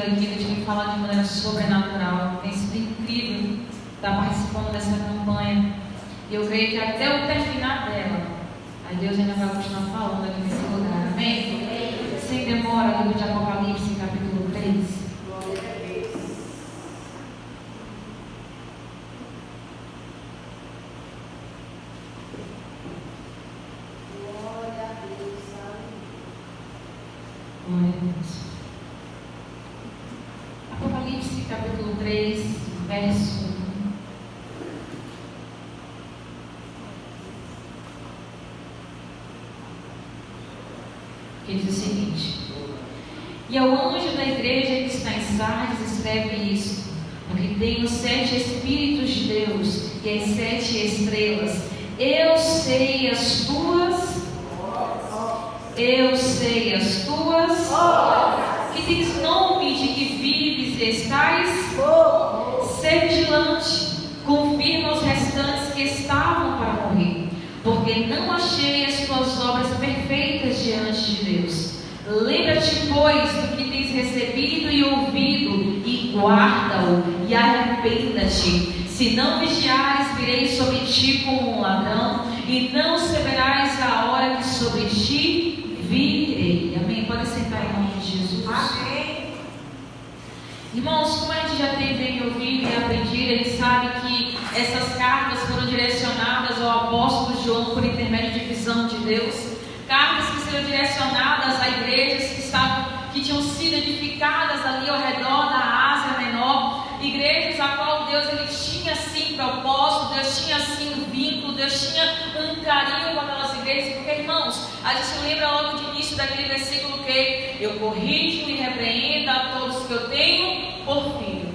alegria de vir falar de maneira sobrenatural. Tem sido incrível estar participando dessa campanha. E eu creio que até o terminar dela, aí Deus ainda vai continuar falando aqui nesse lugar. Amém? Sem demora, livro de Apocalipse, capítulo 3. Apocalipse capítulo 3, verso 1. Que diz o seguinte: e ao anjo da igreja que está em Sardes escreve isto: porque tem os 7 Espíritos de Deus e as 7 estrelas. Eu sei as tuas que tens nome de que vives e estás. Sê vigilante, confirma os restantes que estavam para morrer, porque não achei as tuas obras perfeitas diante de Deus. Lembra-te, pois, do que tens recebido e ouvido, e guarda-o, e arrependa-te. Se não vigiares, virei sobre ti como um ladrão, e não saberás a hora que sobre ti virei. Amém? Pode sentar em nome de Jesus. Amém. Irmãos, como a gente já tem bem ouvido e aprendido, a gente sabe que essas cartas foram direcionadas ao apóstolo João por intermédio de visão de Deus. Cartas que seriam direcionadas a igrejas que tinham sido edificadas ali ao redor da Ásia Menor. Igrejas a qual Deus ele tinha sim propósito, Deus tinha sim um vínculo, Deus tinha um carinho com aquelas igrejas. Porque, irmãos, a gente lembra logo de início daquele versículo que eu corrijo e repreendo a todos que eu tenho por filho.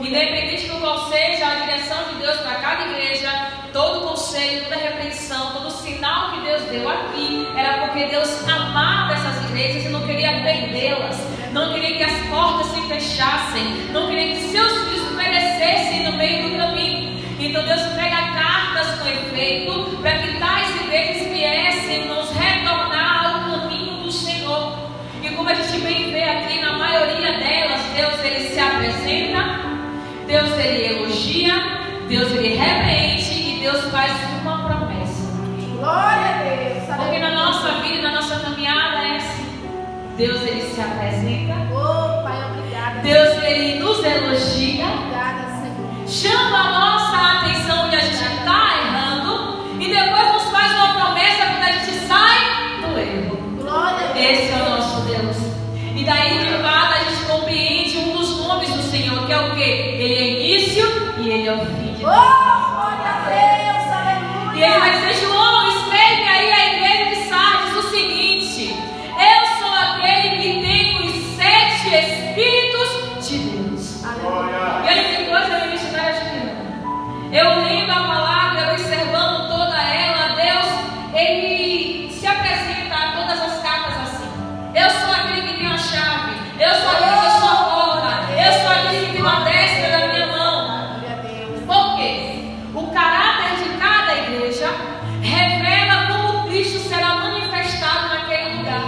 Independente do qual seja a direção de Deus para cada igreja, todo conselho, toda repreensão, todo sinal que Deus deu aqui, era porque Deus amava essas igrejas e não queria perdê-las, não queria que as portas se fechassem, não queria que seus filhos perecessem no meio do caminho. Então Deus entrega cartas com efeito para que tais igrejas viessem nos retornar ao caminho do Senhor. E como a gente bem vê aqui, na maioria delas, Deus ele se apresenta, Deus ele elogia, Deus ele repreende e Deus faz uma promessa. Glória a Deus. Porque na nossa vida, na nossa caminhada é assim. Deus ele se apresenta. Oh, Pai, obrigada. Deus ele nos elogia. Obrigada, Senhor. Chama a nossa atenção que a gente está errando e depois nos faz uma promessa quando a gente sai do erro. Glória a Deus. Esse é o nosso Deus. E daí de fato a gente compreende um dos nomes do Senhor, que é o quê? Ele é início e ele é o fim de Oh, glória a Deus, aleluia. E ele vai dizer: João, escreve aí a igreja de Sardes o seguinte: eu sou aquele que tem os 7 Espíritos de Deus. Aleluia. E olha que coisa a missionária de eu lendo a palavra, eu observando toda ela, Deus, ele se apresenta a todas as cartas assim: eu sou aquele que tem a chave, eu sou aquele que sou a porta, eu sou aquele que tem uma destra da minha mão. Glória a Deus. Por quê? O caráter de cada igreja revela como Cristo será manifestado naquele lugar.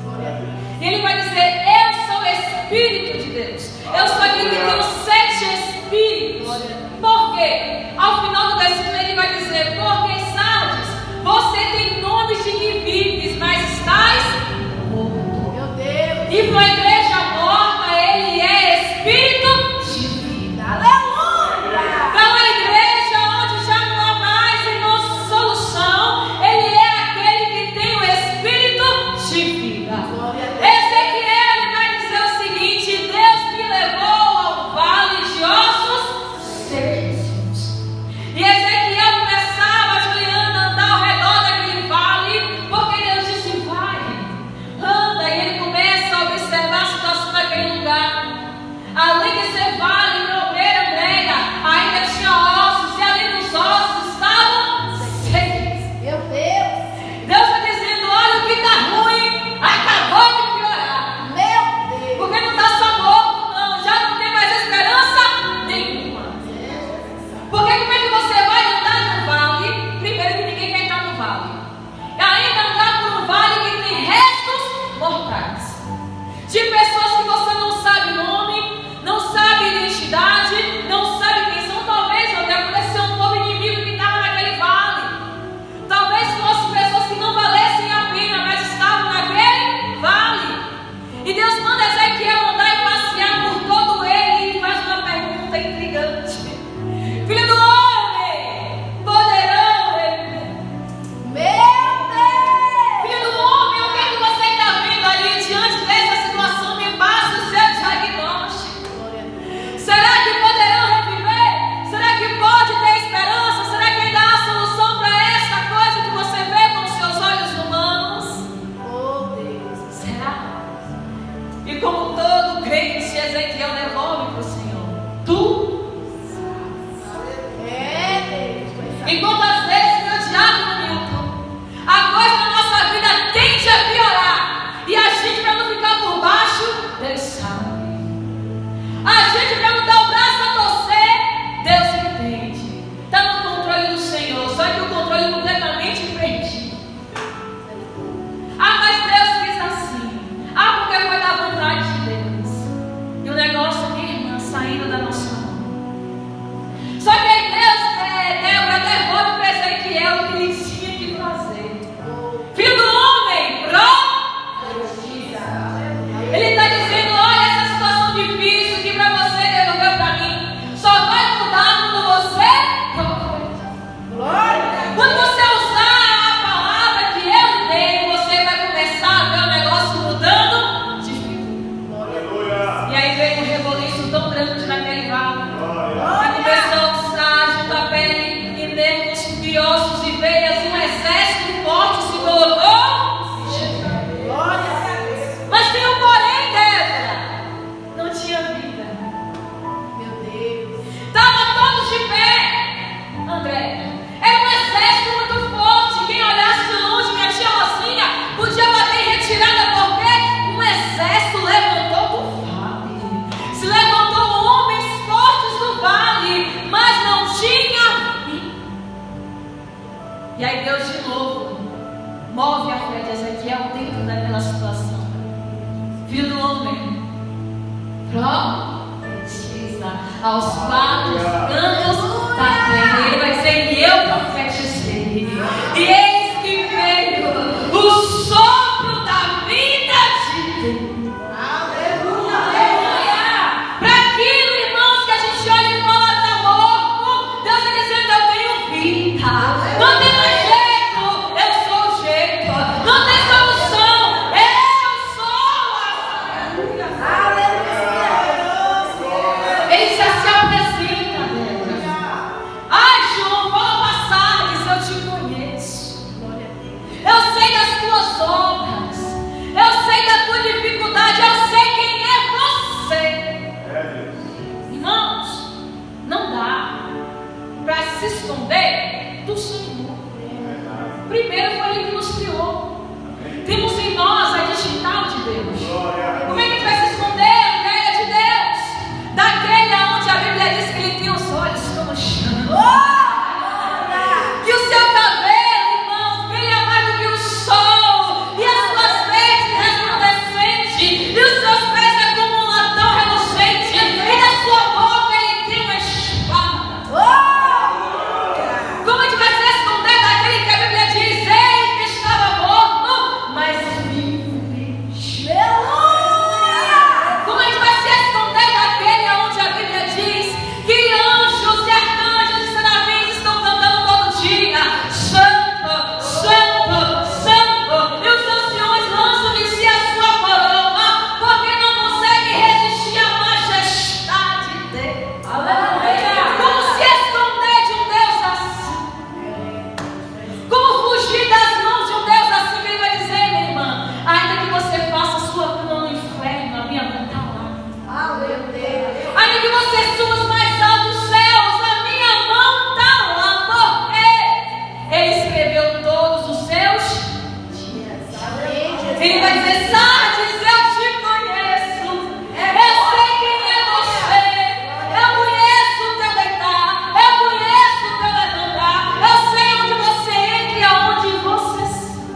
Glória a Deus. E ele vai dizer: eu sou o Espírito de Deus, eu sou aquele que tem os 7 Espíritos. Por quê? Ao final do versículo ele vai dizer: porque Sardes, você tem nomes de que vives, mas estás morto. Meu Deus. E para a igreja morta ele é Espírito de vida. Aleluia. Para uma igreja onde já não há mais, irmãos, solução, ele é aquele que tem o Espírito de vida. Glória a Deus. Ezequiel ele vai dizer o seguinte: Deus me levou ao vale de ossos secos. E Ezequiel começava a Ezequiel devolve para o Senhor. Tu. Enquanto às vezes, meu diabo, Milton, a coisa na nossa vida tende a piorar. E a gente, para não ficar por baixo, Deus sabe. A gente, para não dar o braço a torcer, Deus entende. Está no controle do Senhor. Só que o controle é completamente perdido. Ah, mas Deus fez assim. Ah, porque foi da vontade de Deus. E o negócio, minha irmã, saindo da nossa mão. Só que aí Débora devolve para Ezequiel o que ele tinha que fazer. Filho do homem, ele está dizendo: olha, essa situação difícil que para você devolveu para mim, só vai mudar quando você quando você usar a palavra que eu dei, você vai começar a ver o negócio mudando de vida. E aí veio um reboliço tão grande naquele vale. E começou a usar junto à pele e nervos e ossos e veias, um exército forte se colocou. Mas tem um porém, Débora, não tinha vida. Meu Deus. Estavam todos de pé, André. Era um exército muito forte. Quem olhasse de longe, minha tia Rosinha, podia bater em retirada, porque um exército levantou do vale. Se levantou homens fortes do vale, mas não tinha vida. E aí Deus de novo move a fé de Ezequiel dentro daquela situação. Filho do homem, profetiza aos quatro cantos da terra. Ele vai dizer: e eu profetizei, e eis que veio o sopro da vida de Deus. Aleluia! Para aquilo, irmãos, que a gente olha e fala: está morto, Deus está dizendo: eu tenho vida. Não tem mais jeito, eu sou o jeito. Não tem solução, eu sou a. Ele já se apresenta, Débora. Ai, João, fala passar, diz: eu te conheço. Eu sei das tuas obras. Eu sei da tua dificuldade. Eu sei quem é você. Irmãos, não dá para se esconder do Senhor. Primeiro foi Ele que nos criou. Temos em nós a digital de Deus. Como é que a gente vai se esconder, Andréia, de Deus? Daquele onde a Bíblia diz que Ele tem os olhos como chama. Que o seu cabelo, irmãos, brilha mais do que o sol. E as suas vestes resplandecentes. E os seus pés é como um latão reluzente. E da sua boca Ele tem uma espada. Como a gente vai se esconder daquele que a Bíblia diz: ei, que estava morto, mas vive. Como a gente vai se esconder daquele onde a Bíblia diz que anjos e arcanjos e serafins estão cantando todo dia: Santo, Santo, Santo. E os anciões lançam de si a sua coroa, porque não conseguem resistir à majestade dele. Como se esconder de um Deus assim? Como fugir das mãos de um Deus assim? Que Ele vai dizer: minha irmã, ainda que você faça a sua cama no inferno, a minha mão está lá. Ainda que você suba os mais altos céus, a minha mão está lá. Porque Ele escreveu todos os seus dias. Ele vai dizer: Sardes, eu te conheço. Eu sei quem é você. Eu conheço o teu deitar. Eu conheço o teu levantar. Eu sei onde você entra e aonde você sai.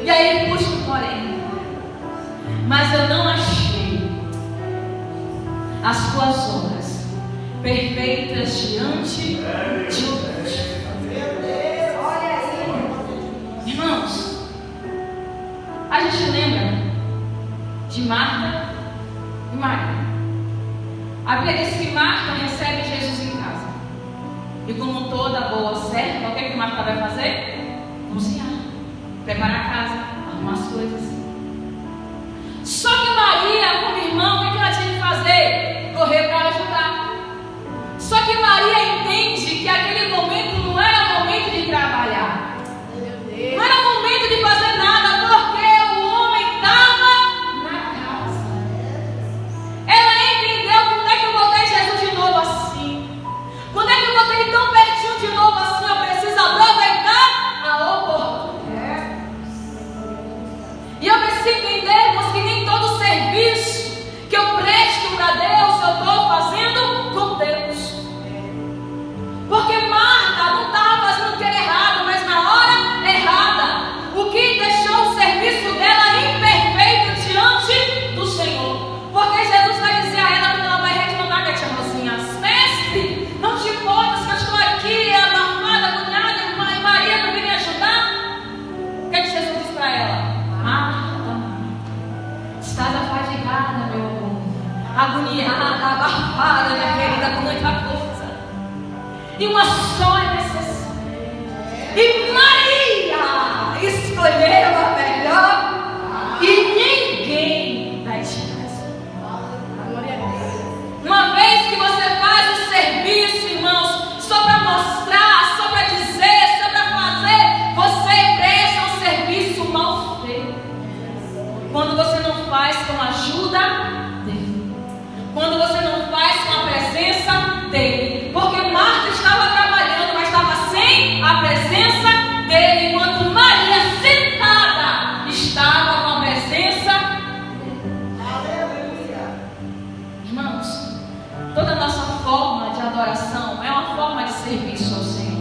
E aí Ele puxa o porém: mas eu não achei as tuas obras perfeitas diante de Deus. Irmãos, a gente lembra de Marta e Maria. A Bíblia diz que Marta recebe Jesus em casa. E como toda boa serva, o que é que Marta vai fazer? Cozinhar, preparar a casa, arrumar as coisas. Só que Maria, como irmã, o que ela tinha que fazer? Correr para ajudar. Só que Maria entende que aquele momento não era momento de trabalhar. Não era momento de fazer nada, porque o homem estava na casa. Estás afadigada, meu amor, agoniada, abafada, minha querida, com muita coisa. E uma só é necessária. E Maria escolheu a melhor e ninguém vai tirar essa. Uma vez que você faz o serviço, irmãos, só para mostrar, só para dizer, só para fazer, você presta um serviço mal feito. Quando você não faz com a ajuda dele, quando você não faz com a presença dele, porque Marta estava trabalhando, mas estava sem a presença dele, enquanto Maria sentada estava com a presença dele. Aleluia. Irmãos, toda a nossa forma de adoração é uma forma de serviço ao Senhor,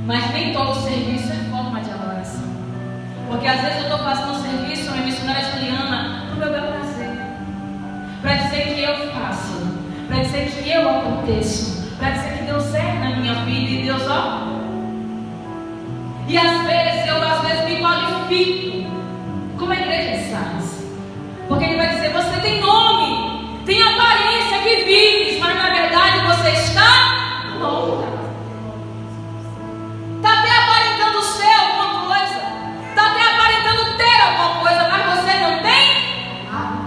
mas nem todo serviço é forma de adoração. Porque às vezes eu estou fazendo um serviço, minha missionária Juliana, para o meu bel prazer, para dizer que eu faço, para dizer que eu aconteço, para dizer que Deus é na minha vida e Deus, ó. E às vezes eu me qualifico como a igreja de Sardes, porque ele vai dizer: você tem nome, tem aparência que vives, mas na verdade você está morta. Está até aparentando ser alguma coisa, está até aparentando ter alguma coisa, mas você não tem nada.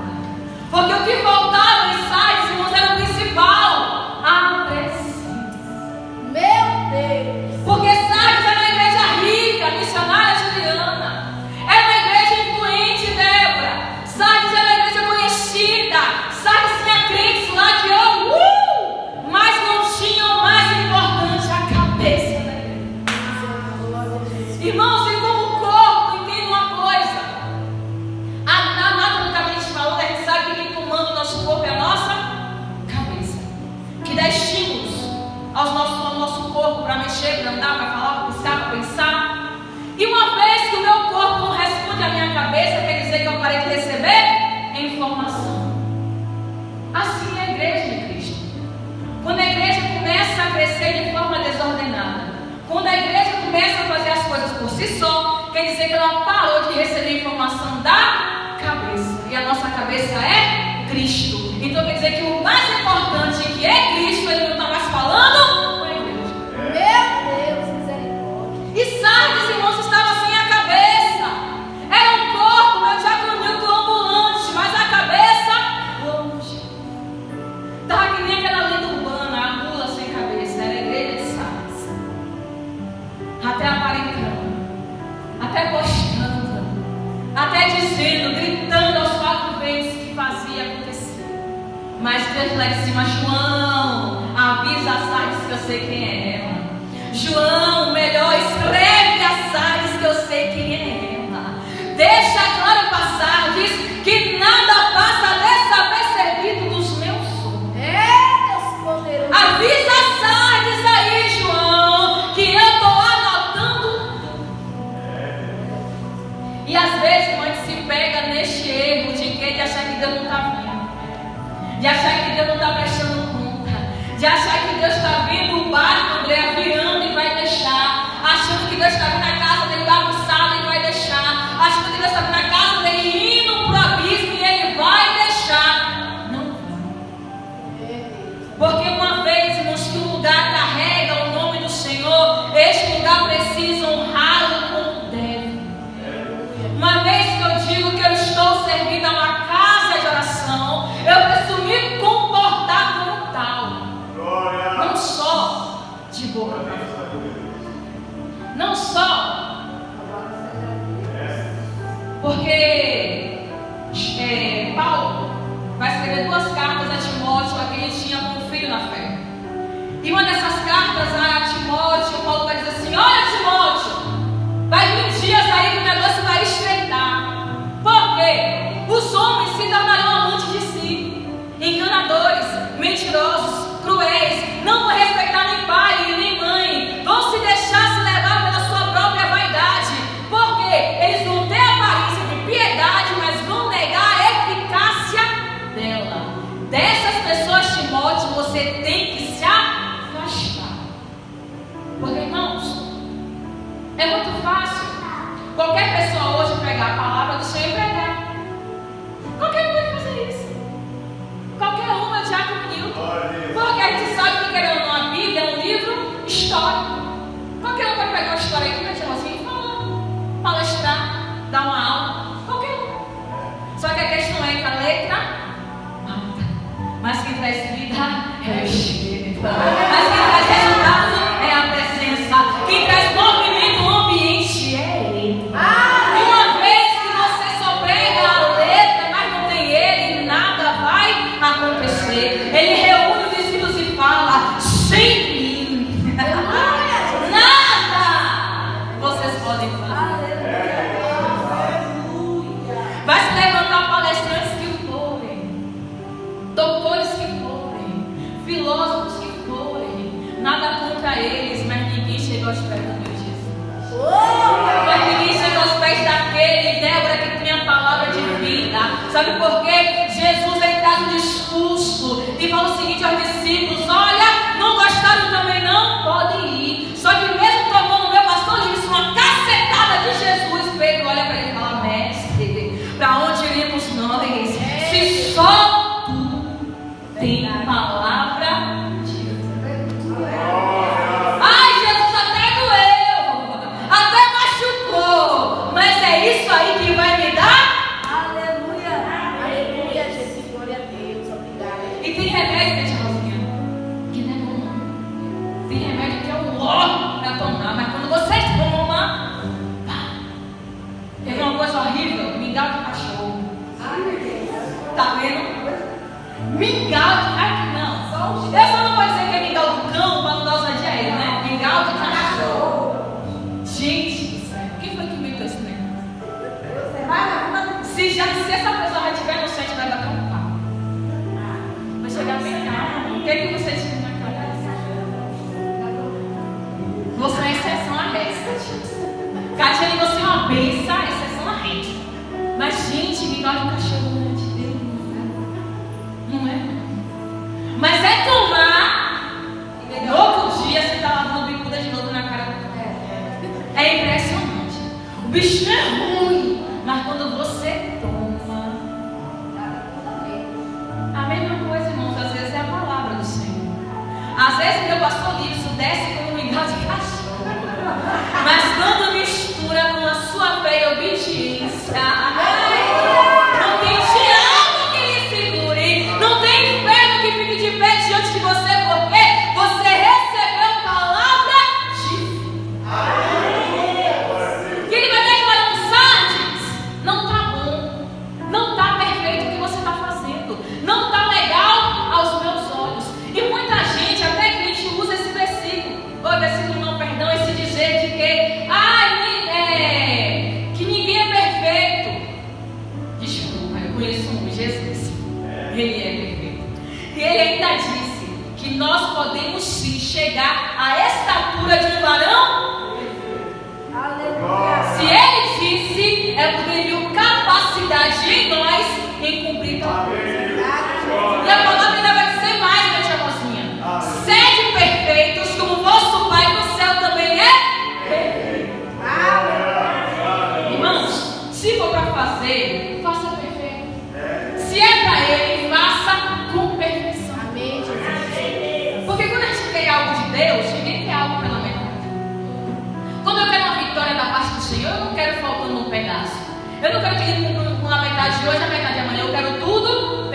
Porque o que faltava em Sardes, irmãos, era o principal: a presença. Meu Deus. Porque Sardes era uma igreja rica, missionária Juliana, era uma igreja influente, Débora. Sardes era uma igreja conhecida. Sardes tinha crentes lá que mas não tinham o mais importante, a cabeça da igreja. Irmãos, e como corpo, entenda uma coisa: anatomicamente falando, a gente sabe que quem comanda o nosso corpo é a nossa cabeça, que dá estímulos ao nosso corpo para mexer, para andar, para falar, para piscar, para pensar. E uma vez que o meu corpo não responde à minha cabeça, quer dizer que eu parei de receber informação. Assim é a igreja de Cristo. Quando a igreja começa a crescer de forma desordenada, quando a igreja começa a fazer as coisas por si só, quer dizer que ela parou de receber informação da cabeça. E a nossa cabeça é Cristo. Então quer dizer que o mais importante, que é Cristo, ele não está mais falando com a igreja. Meu Deus, misericórdia. E Sardes, irmãos, estava sem a cabeça. Era um corpo, meu diaconildo ambulante, mas a cabeça longe. Estava que nem aquela lenda urbana, a mula sem cabeça. Era a igreja de Sardes. Até aparentando, até postando, até dizendo, gritando aos quatro ventos que fazia acontecer. Mas Deus lá de cima: João, avisa a Sardes que eu sei quem é ela. João, melhor, escreve a Sardes que eu sei quem é ela. Deixa claro para Sardes que nada passa desapercebido dos meus sonhos. É, Deus poderoso. Avisa a Sardes aí, João, que eu estou anotando tudo. E às vezes a gente se pega neste erro de achar que Deus não está vendo, de achar que Deus não está prestando conta, de achar que Deus está vendo o barco, André, virando e vai deixar, achando que Deus está vendo a casa dele bagunçada e vai deixar, achando que Deus está vendo a casa dele indo para o abismo e ele vai deixar. Não vai. Porque uma vez, irmãos, que um lugar carrega o nome do Senhor, este lugar precisa honrá-lo como deve. Uma vez que eu digo que eu estou servindo a uma casa de oração, eu preciso me comportar como tal. Não só de boca para fora. Não só porque Paulo vai escrever 2 cartas a Timóteo, a quem ele tinha como filho na fé. E uma dessas cartas a Timóteo, Paulo vai dizer assim: olha, Timóteo, vai vir dias aí que o negócio vai estreitar. Por quê? Os homens se tornarão amantes de si, enganadores, mentirosos, cruéis, não vão respeitar nem pai nem mãe, vão se deixar se levar pela sua própria vaidade. Por quê? Eles vão ter a aparência de piedade, mas vão negar a eficácia dela. Dessas pessoas, Timóteo, você tem que se afastar. acontecer. Ele reúne os discípulos e fala: sem mim, nada vocês podem fazer. Vai se levantar palestrantes que forem, doutores que forem, filósofos que forem, nada contra eles, mas ninguém chega aos pés do meu Jesus. Mas ninguém chega aos pés daquele, Débora, que tem a palavra de vida. Sabe por quê? Jesus ele traz um discurso e fala o seguinte aos discípulos: olha, não gostaram também não? Podem ir. Só que mesmo tomando meu pastor Livres uma cacetada de Jesus, Pedro olha para ele e fala: mestre, para onde iremos nós? Se só tu tem palavra de vida. Ai, Jesus, até doeu, até machucou, mas é isso aí que vai me dar? Aleluia. Aleluia, Jesus. Glória a Deus. Obrigada. E tem remédio, gente, Rosinha, que não é bom não. Tem remédio que é o ó para tomar, mas quando você toma, pá. Teve uma coisa horrível: mingau de cachorro. Tá vendo? Mingau de... Ai, não. Eu só não vou dizer que é mingau do cão para não dar ousadia a ele, né? Mingau de cachorro. Gente do céu, quem foi que inventou esse negócio? Se essa pessoa já estiver inocente, vai bater um pau. Vai chegar bem calmo. O que é que você tinha na cabeça? Você é uma exceção à regra. Catiane, você é uma benção, exceção à regra. Mas, gente, mingau de cachorro não é de Deus, não é? Mas é tomar. No outro dia você está lavando bicuda de novo na cara do cara. É impressionante. O bichinho é ruim, mas quando você toma. A mesma coisa, irmãos, às vezes é a palavra do Senhor. Às vezes meu pastor Livro desce como um mingau de cachorro. Mas quando mistura com a sua fé e obediência, não tem diabo que lhe segure, não tem inferno que fique de pé diante de você, porque você recebeu palavra de vida. Que ele vai declarando: Sardes, não está bom, não está perfeito o que você está fazendo, não está legal aos meus olhos. E muita gente, até crente, usa esse versículo, ou versículo não, perdão, esse dizer de que que ninguém é perfeito. Desculpa, eu conheço um, Jesus. Ele é perfeito. E ele ainda disse que nós podemos sim chegar à estatura de um varão. Aleluia. Se ele disse, é porque ele viu capacidade em nós em cumprir tal coisa. E a palavra ainda vai dizer mais, minha tia Rosinha: sede perfeitos, como vosso Pai do céu também é perfeito. Irmãos, se for para fazer, faça perfeito. Se é para ele, faça com perfeição. Amém, Jesus. Porque quando a gente quer algo de Deus, ninguém quer algo pela metade. Quando eu quero uma vitória da parte do Senhor, eu não quero faltando um pedaço. Eu não quero que ele cumpra com a metade de hoje, a metade de amanhã. Eu quero tudo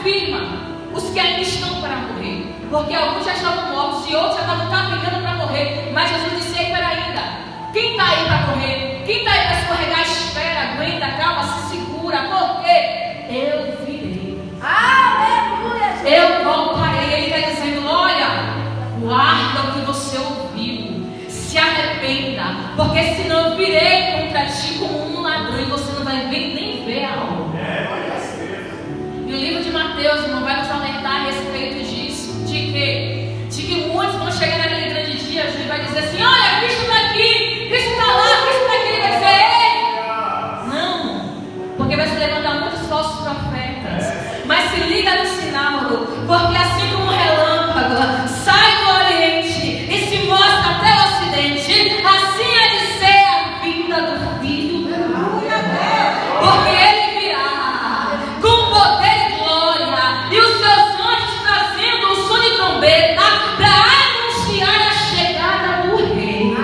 confirma os que ainda estão para morrer. Porque alguns já estavam mortos e outros já estavam caminhando para morrer. Mas Jesus disse: ei, espera ainda. Quem está aí para morrer? Quem está aí para escorregar? Espera, aguenta, calma, se segura. Porque eu virei. Aleluia, Jesus. Eu voltarei. Ele está dizendo: olha, guarda o que você ouviu. Se arrependa. Porque senão eu virei contra ti como um ladrão e você não vai nem ver a hora. E o livro de Mateus, irmão, vai nos alertar a respeito disso. De que muitos vão chegar naquele grande dia, Jesus vai dizer assim: olha, Cristo está aqui, Cristo está lá, Cristo está aqui, ele vai ser ele. Não, porque vai se levantar muitos falsos profetas. Mas se liga no sinal, porque assim como um relâmpago sai do Oriente e se mostra até o Ocidente, assim há de ser a vinda do Filho do Homem. Porque ele virá com poder e glória, e os seus anjos trazendo o som de trombeta para anunciar a chegada do Rei.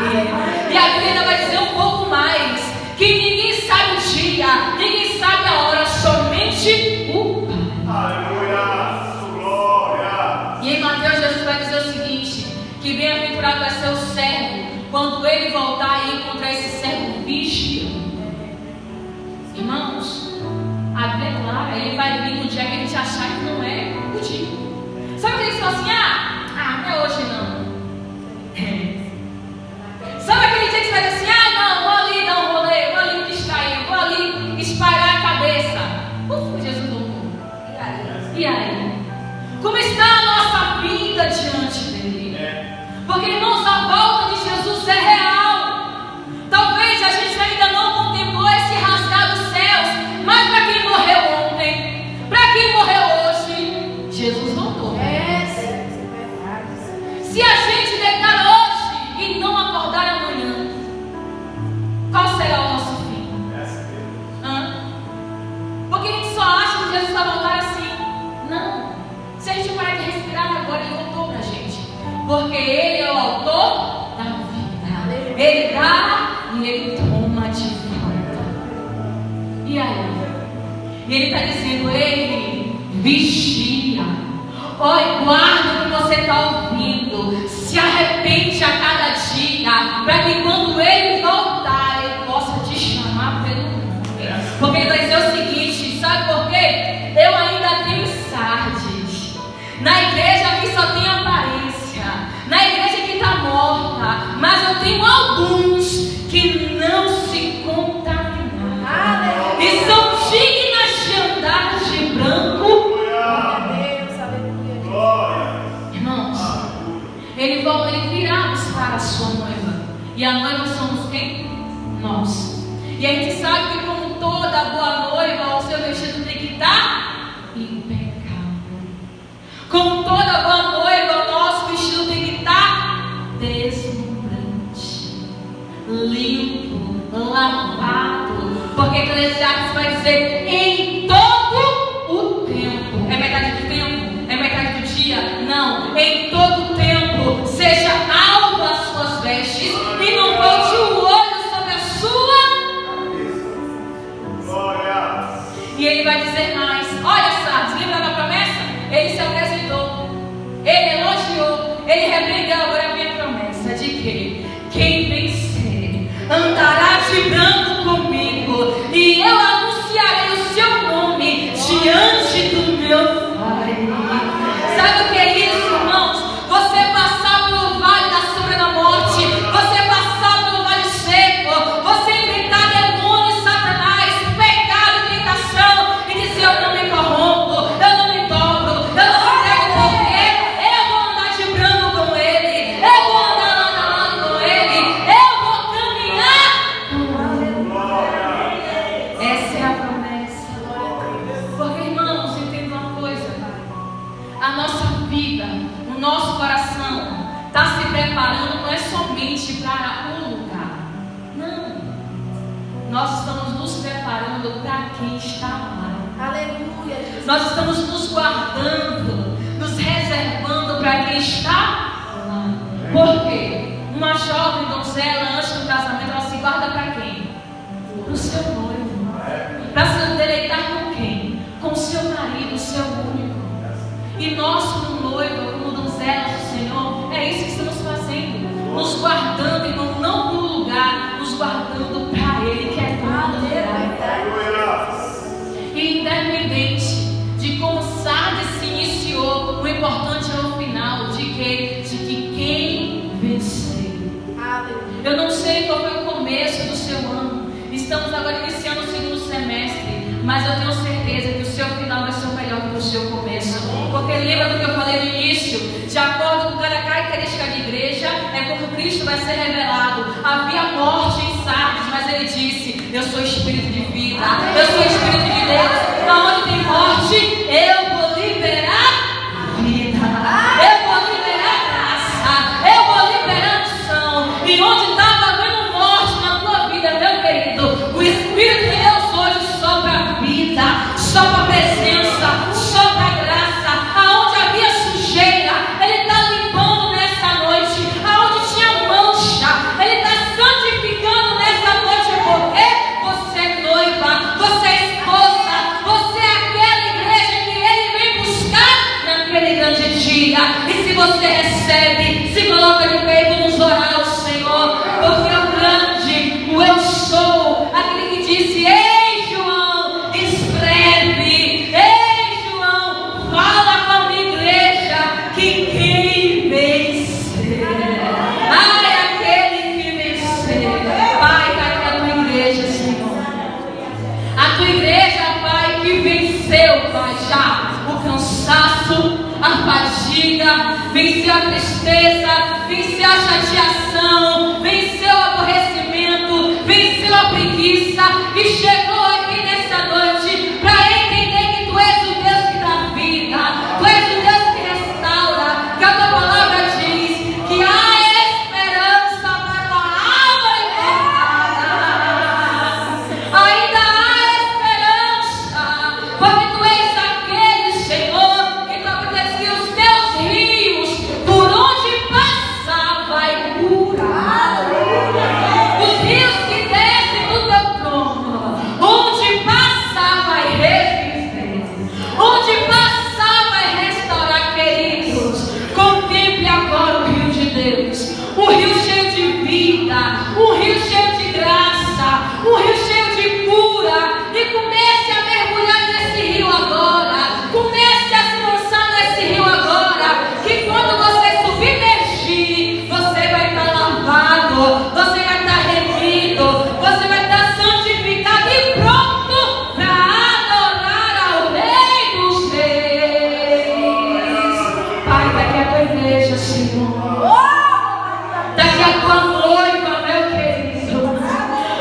E a Bíblia vai dizer um pouco mais: que ninguém sabe o dia, ninguém sabe a hora, somente o Pai. Aleluia, glória. E em Mateus, Jesus vai dizer o seguinte: que bem-aventurado vai ser o servo quando ele voltar e encontrar esse servo vigiando. Irmãos, a Bíblia é clara, ele vai vir no dia que a gente achar que não é o dia. Sabe aquele que fala assim: não é hoje não. Sabe aquele dia que você vai dizer assim: não, vou ali dar um rolê, vou ali me distrair, vou ali espalhar a cabeça. Jesus voltou. E aí? Como está a nossa vida diante dele? Porque, irmãos, a volta de Jesus é real. Talvez a gente ainda não contemplou esse rasgar dos céus, mas para quem morreu ontem, para quem morreu hoje, Jesus voltou. Se a gente deitar hoje e não acordar amanhã, qual será o nosso fim? Porque a gente só acha que Jesus vai voltar assim. Não. Se a gente parar de respirar agora, ele voltou pra gente. Porque ele é o autor da vida. Ele dá e ele toma de volta. E aí? E ele está dizendo: ele vigia. Olha, guarda o que você está ouvindo. Se arrepende a cada dia, para que quando ele voltar, ele possa te chamar pelo nome. Porque ele vai dizer o seguinte: sabe por quê? Eu ainda tenho Sardes. Na igreja que só tem aparência, na igreja que está morta, mas eu tenho alguns que não se contaminaram e são dignas de andar de branco. Irmãos, ele virá buscar a sua noiva, e a noiva somos quem? Nós. E a gente sabe que, como toda boa noiva, o seu vestido tem que estar impecável. Como toda boa noiva, o nosso vestido tem que estar deslumbrante, limpo, lavado. Porque Eclesiastes vai dizer: em todo o tempo. É metade do tempo? É metade do dia? Não. Em todo o tempo, seja alva as suas vestes e não volte o olho sobre a sua. Glória. E ele vai dizer mais: olha, Sardes, lembra da promessa? Ele se apresentou, ele elogiou, ele repreendeu. Agora vem a promessa de que quem vencer andará de branco comigo, e eu anunciarei o seu nome diante do meu Pai. Sabe o que é isso, irmãos? Você passar pelo vale da sombra da morte, você passar pelo vale seco, você enfrentar demônios, Satanás, pecado e tentação, e dizer: eu não me corrompo, eu não me dobro, eu não me entrego, porque eu vou andar de branco com ele, eu vou andar lado a lado com ele, eu vou caminhar com ele. Essa é a promessa. Porque, irmãos, entenda uma coisa: a nossa vida, o nosso coração está se preparando não é somente para um lugar. Não. Nós estamos nos preparando para quem está lá. Aleluia, Jesus. Nós estamos nos guardando, nos reservando para quem está lá. Por quê? Uma jovem donzela, antes do casamento, ela se guarda para quem? Para o seu noivo. Para se deleitar com quem? Com o seu marido, o seu único. E nós, como noiva, como donzelas do Senhor, é isso que estamos fazendo. Nos guardando, irmão, não no lugar, nos guardando para Ele, que é dono do lugar. E independente de como Sardes se iniciou, o importante é o final, de que quem vencer. Eu não sei qual foi o começo do seu ano. Estamos agora iniciando o segundo semestre, mas eu tenho certeza que o seu final vai ser melhor do que o seu começo. Porque lembra do que eu falei no início? De acordo com cada característica de igreja, é como Cristo vai ser revelado. Havia morte em Sardes, mas ele disse: eu sou espírito de vida, eu sou espírito de Deus. Aonde tem morte, eu vou liberar vida, eu vou liberar graça, eu vou liberar unção. E onde estava havendo morte na tua vida, meu querido, o Espírito de Deus hoje sopra vida, sopra presença, sopra graça. Aonde havia sujeira, Ele está limpando nessa noite. Aonde tinha mancha, Ele está santificando nessa noite. Porque você é noiva, você é esposa, você é aquela igreja que Ele vem buscar naquele grande dia. E se você recebe, se coloca de pé e vamos orar ao Senhor. Porque o grande, o eu sou, aquele que disse: ei João, escreve, ei João, fala com a minha igreja que quem vencer, ai, aquele que vencer. Pai, está aqui a tua igreja, Senhor. A tua igreja, Pai, que venceu, Pai, já o cansaço, a fadiga, venceu a tristeza, venceu a chateação, venceu o aborrecimento, venceu a preguiça e chegou aqui nessa noite para entender que Tu és o Deus que dá vida, Tu és o Deus que restaura, que a Tua palavra diz que há esperança para a alma enfermada. Ainda há esperança, porque Tu és aquele, Senhor, que Tu diz que os Teus rios, por onde passar, vai curar. Os rios que descem do Teu trono, onde passar vai reviver, onde passar vai restaurar, queridos. Contemple agora o rio de Deus, um rio cheio de vida, um rio cheio de graça, um rio cheio de cura. E comece a mergulhar nesse rio agora, comece a se lançar nesse rio agora, que quando você submergir, você vai estar lavado, você vai estar remido, você vai estar santificado e pronto para adorar ao Rei dos Reis. Pai, está aqui a tua igreja, Senhor. Está aqui a tua noiva, meu querido.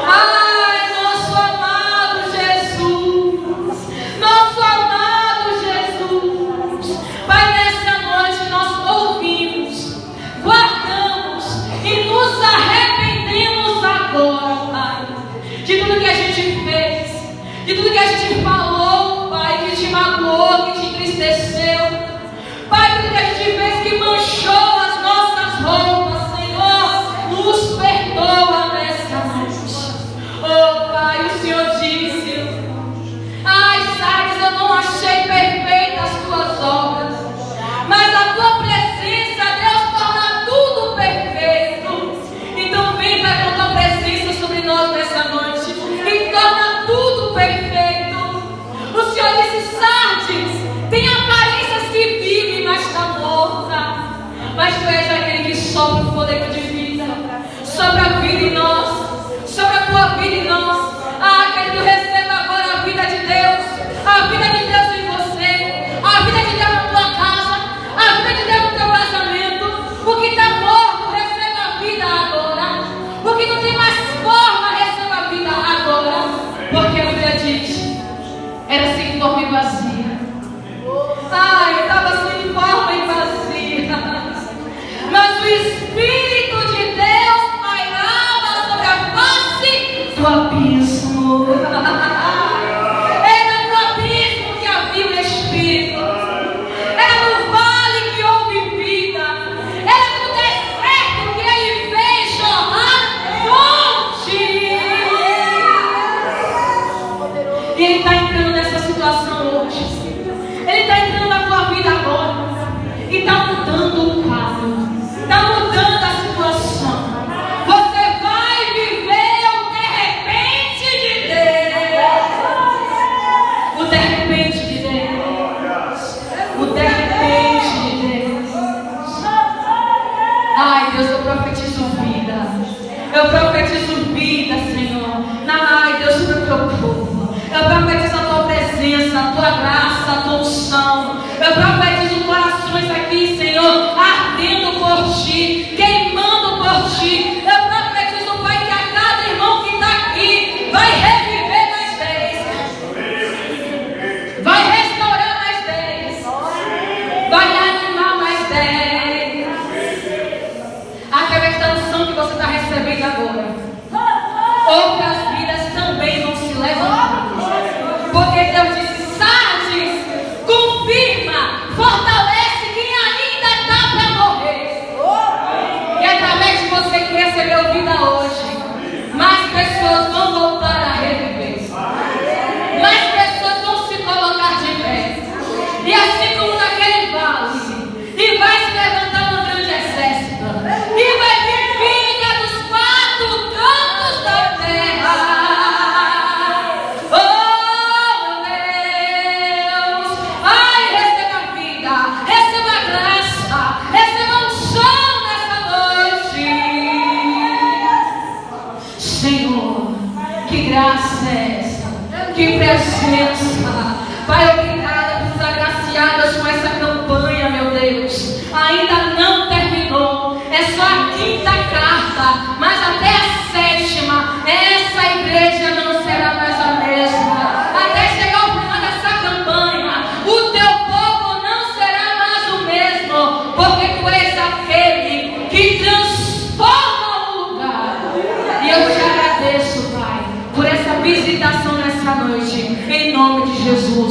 Ai, nosso amado Jesus, nosso amado Jesus. Pai, nessa noite nós ouvimos, guardamos e nos arrependemos agora, Pai, de tudo que a gente fez, de tudo que a gente falou, Pai, que te magoou, que te entristeceu. Pai, tudo que a gente fez que manchou as nossas roupas, Senhor, nos perdoa nessa noite. Oh, Pai, o Senhor disse: ai, Sardes, eu não achei perfeitas as tuas obras, mas a tua presença, Deus, torna tudo perfeito. Então vem, Pai, com a tua presença sobre nós nessa noite e torna tudo perfeito. O Senhor disse: Sardes, tem aparências que vivem, mas está morto. tua unção. Eu profetizo corações aqui, Senhor, ardendo por Ti, queimando por Ti. Eu profetizo, Pai, que a cada irmão que está aqui vai reviver mais 10, vai restaurar mais 10, vai animar mais 10. Através da unção que você está recebendo agora, outras vidas também vão se levantar. Porque Deus disse: Sardes, confirma, fortalece quem ainda está para morrer. E através de você que recebeu vida hoje, mais pessoas vão voltar a reviver. Mais pessoas vão se colocar de pé. E assim como naquele vale, e vai se levantar um grande exército, e vai vir vida dos 4 cantos da terra. Oh, meu Deus! Ai, receba vida, receba graça, receba unção nessa noite. Senhor, que graça é essa? Que presença! Pai, obrigada por nos agraciadas com essa campanha, meu Deus. Ainda não terminou, é só a 5ª carta, mas até a 7ª, essa igreja não será mais a mesma. Até chegar ao final dessa campanha, o teu povo não será mais o mesmo, porque tu és aquele que transforma o lugar. E eu te agradeço, Pai, por essa visitação nessa noite, em nome de Jesus.